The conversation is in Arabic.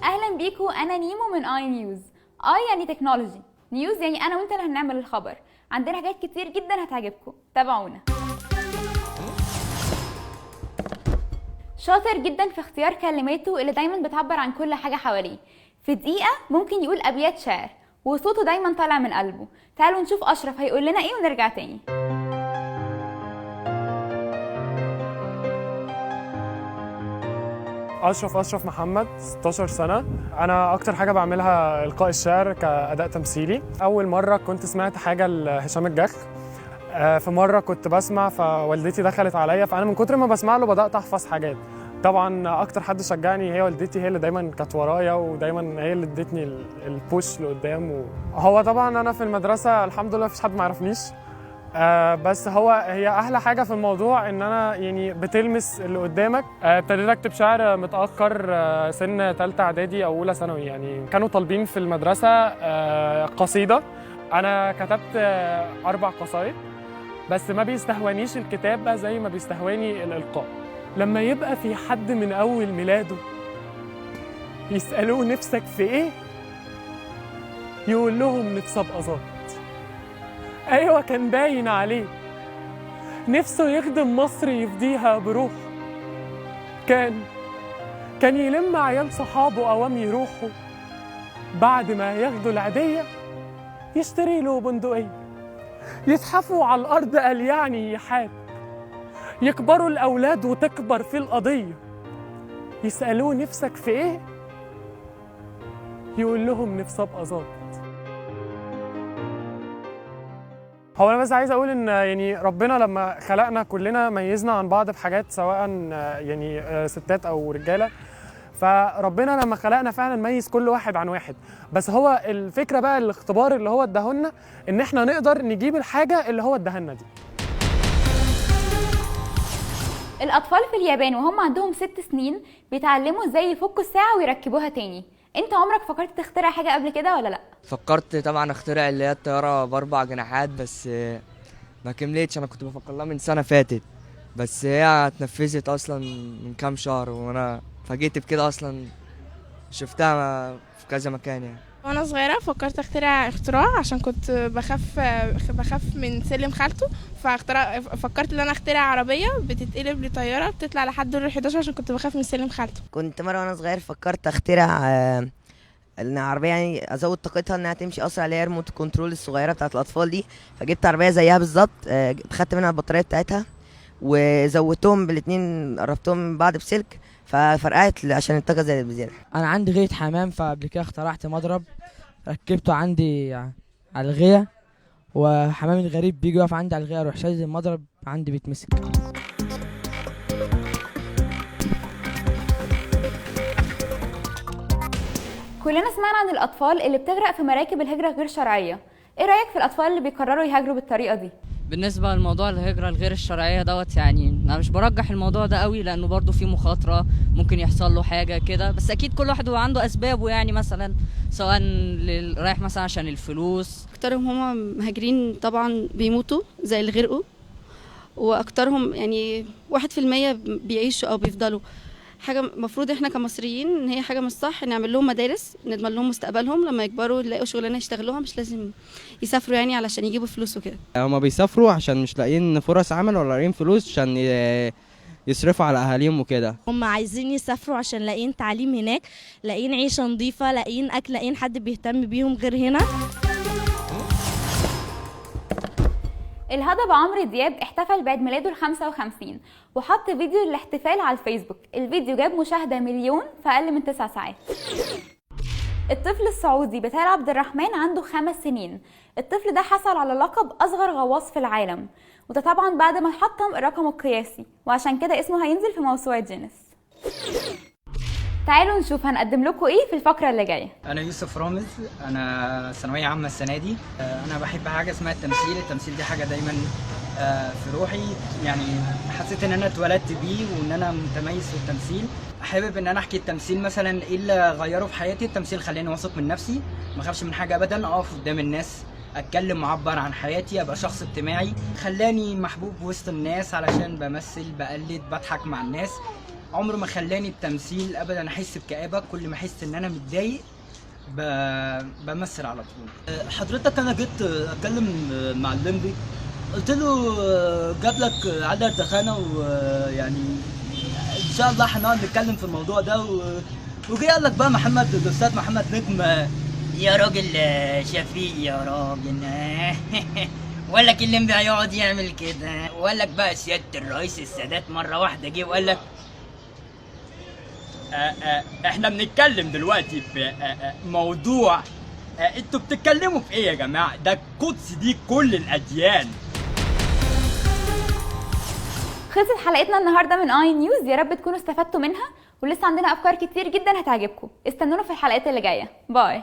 اهلا بيكم، انا نيمو من اي نيوز. اي يعني تكنولوجي، نيوز يعني انا وانت اللي هنعمل الخبر. عندنا حاجات كتير جدا هتعجبكم، تابعونا. شاطر جدا في اختيار كلماته اللي دايما بتعبر عن كل حاجه حواليه. في دقيقه ممكن يقول ابيات شعر وصوته دايما طالع من قلبه. تعالوا نشوف اشرف هيقول لنا ايه ونرجع تاني. أشرف محمد، 16 سنة. أنا أكتر حاجة بعملها إلقاء الشعر كأداء تمثيلي. أول مرة كنت سمعت حاجة لهشام الجح، في مرة كنت بسمع فوالدتي دخلت عليا، فأنا من كتر ما بسمع له بدأت أحفظ حاجات. طبعا أكتر حد شجعني هي والدتي، هي اللي دايما كانت ورايا ودايما هي اللي ادتني البوش لقدام. هو طبعا أنا في المدرسة الحمد لله مفيش حد ما يعرفنيش، بس هي احلى حاجه في الموضوع ان انا يعني بتلمس اللي قدامك. ابتديت اكتب شعر متاخر، سن ثالثه اعدادي او اولى ثانوي. يعني كانوا طالبين في المدرسه قصيده. انا كتبت 4 قصايد، بس ما بيستهوانيش الكتابه زي ما بيستهواني الالقاء. لما يبقى في حد من اول ميلاده يسالوه نفسك في ايه، يقول لهم نفسي ابقى ظابط. ايوه كان باين عليه نفسه يخدم مصر يفديها بروحه. كان يلم عيال صحابه قوام يروحوا بعد ما ياخدوا العيدية يشتري له بندقية. يزحفوا على الأرض قال يعني يحارب، يكبروا الأولاد وتكبر في القضية. يسألوه نفسك في إيه، يقول لهم نفسي أبقى ظابط. هو انا بس عايز اقول ان يعني ربنا لما خلقنا كلنا ميزنا عن بعض بحاجات، سواء يعني ستات او رجاله. فربنا لما خلقنا فعلا ميز كل واحد عن واحد. بس هو الفكره بقى الاختبار اللي هو اداهولنا ان احنا نقدر نجيب الحاجه اللي هو اداها دي. الاطفال في اليابان وهم عندهم 6 سنين بيتعلموا ازاي يفكوا الساعه ويركبوها تاني. انت عمرك فكرت تخترع حاجه قبل كده ولا لا؟ فكرت طبعا اخترع اللي هي الطياره ب4 جناحات، بس ما كملتش. انا كنت بفكر لها من سنه فاتت، بس هي اتنفذت اصلا من كام شهر، وانا فاجئت بكده اصلا. شفتها في كذا مكان يعني. وانا صغيره فكرت اخترع اختراع عشان كنت بخاف من سلم خالته، فكرت ان انا اخترع عربيه بتتقلب لطياره بتطلع لحد دور ال11 عشان كنت بخاف من سلم خالته. كنت مره وانا صغير فكرت اخترع ان عربيه يعني ازود طاقتها انها تمشي اسرع، اللي هي ريموت كنترول الصغيره بتاعت الاطفال دي. فجبت عربيه زيها بالظبط، خدت منها البطاريه بتاعتها وزودتهم بالاثنين، قربتهم من بعض بسلك ففرقعت عشان الطاقه زادت بزياده. انا عندي غايه حمام، فقبل كده اخترعت مضرب ركبته عندي على الغيه، وحمام الغريب بيجي يقف عندي على الغيه اروح شايل المضرب عندي بيتمسك. كلنا سمعنا عن الاطفال اللي بتغرق في مراكب الهجره غير شرعيه. ايه رايك في الاطفال اللي بيقرروا يهاجروا بالطريقه دي؟ بالنسبه لموضوع الهجره الغير الشرعيه دوت، يعني انا مش برجح الموضوع ده قوي، لانه برضو فيه مخاطره، ممكن يحصل له حاجه كده. بس اكيد كل واحد هو عنده اسبابه، يعني مثلا سواء رايح مثلا عشان الفلوس. اكترهم هما مهاجرين طبعا بيموتوا زي اللي غرقوا، واكترهم يعني 1% بيعيشوا او بيفضلوا. حاجه المفروض احنا كمصريين ان هي حاجه مش صح، نعمل لهم مدارس نضمن لهم مستقبلهم لما يكبروا يلاقوا شغلانه يشتغلوها، مش لازم يسافروا يعني علشان يجيبوا فلوس وكده. هما بيسافروا عشان مش لاقيين فرص عمل ولا لاقيين فلوس عشان يصرفوا على اهاليهم وكده. هم عايزين يسافروا عشان لاقيين تعليم هناك، لاقيين عيشه نظيفه، لاقيين اكل، لاقيين حد بيهتم بيهم غير هنا. الهضبة عمرو دياب احتفل بعيد ميلاده ال55 وحط فيديو للاحتفال على الفيسبوك. الفيديو جاب مشاهدة مليون في أقل من 9 ساعات. الطفل السعودي بتال عبد الرحمن عنده 5 سنين. الطفل ده حصل على لقب أصغر غواص في العالم، وده طبعا بعد ما حطم الرقم القياسي، وعشان كده اسمه هينزل في موسوعة جينيس. تعالوا نشوف هنقدم لكم ايه في الفقرة اللي جاية. أنا يوسف رامز، أنا ثانوية عامة السنة دي. أنا بحب حاجة اسمها التمثيل دي حاجة دايما في روحي، يعني حسيت إن أنا اتولدت بيه وإن أنا متميز في التمثيل. حابب إن أنا أحكي التمثيل مثلا إيه اللي غيره في حياتي. التمثيل خلاني واثق من نفسي، ما اخافش من حاجة أبدا، أقف قدام الناس اتكلم معبر عن حياتي، ابقى شخص اجتماعي. خلاني محبوب وسط الناس علشان بمثل، بقلد، بضحك مع الناس. عمره ما خلاني التمثيل ابدا احس بكآبه. كل ما احس ان انا متضايق بمثل على طول. حضرتك انا جيت اتكلم مع الليمبي، قلت له جاب لك عدد تخانه، ويعني ان شاء الله هنقعد نتكلم في الموضوع ده، وجي قال لك بقى محمد الاستاذ محمد نجم يا راجل شفيق يا راجل. وقال لك الليمبي هيقعد يعمل كده، وقال لك بقى سياده الرئيس السادات مره واحده جه وقال لك احنا بنتكلم دلوقتي في موضوع، انتوا بتتكلموا في ايه يا جماعه؟ ده القدس دي كل الاديان. خلصت حلقتنا النهارده من اي نيوز، يا رب تكونوا استفدتوا منها، ولسه عندنا افكار كتير جدا هتعجبكم. استنونا في الحلقات اللي جايه. باي.